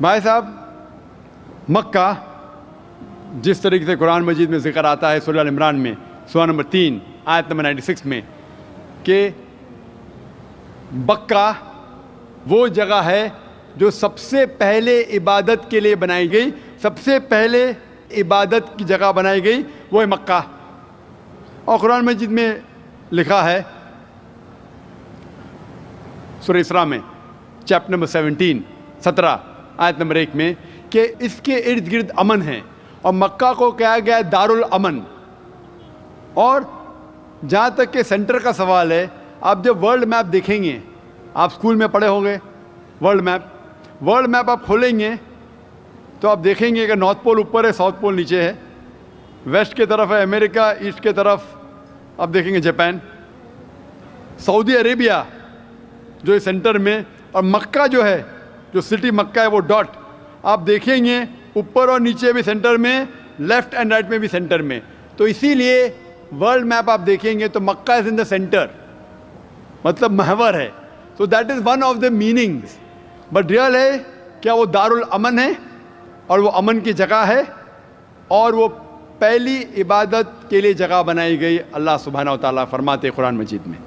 بھائی صاحب مکہ جس طریقے سے قرآن مجید میں ذکر آتا ہے سورہ عمران میں سورہ نمبر 3 آیت نمبر 96 میں کہ مکہ وہ جگہ ہے جو سب سے پہلے عبادت کے لیے بنائی گئی، سب سے پہلے عبادت کی جگہ بنائی گئی وہ ہے مکہ۔ اور قرآن مجید میں لکھا ہے سورہ اسراء میں چیپٹر نمبر 17 آیت نمبر 1 میں کہ اس کے ارد گرد امن ہے، اور مکہ کو کہا گیا ہے دار الامن۔ اور جہاں تک کہ سینٹر کا سوال ہے، آپ جب ورلڈ میپ دیکھیں گے، آپ اسکول میں پڑھے ہوں گے ورلڈ میپ آپ کھولیں گے تو آپ دیکھیں گے کہ نارتھ پول اوپر ہے، ساؤتھ پول نیچے ہے، ویسٹ کی طرف ہے امریکہ، ایسٹ کی طرف آپ دیکھیں گے جاپان، سعودی عربیہ جو ہے سینٹر میں، اور مکہ جو ہے جو سٹی مکہ ہے وہ ڈاٹ آپ دیکھیں گے اوپر اور نیچے بھی سینٹر میں، لیفٹ اینڈ رائٹ میں بھی سینٹر میں۔ تو اسی لیے ورلڈ میپ آپ دیکھیں گے تو مکہ از ان دا سینٹر، مطلب محور ہے۔ So that is one of the meanings, but real ہے کیا وہ دار الامن ہے، اور وہ امن کی جگہ ہے، اور وہ پہلی عبادت کے لیے جگہ بنائی گئی۔ اللہ سبحانہ و تعالیٰ فرماتے قرآن مجید میں۔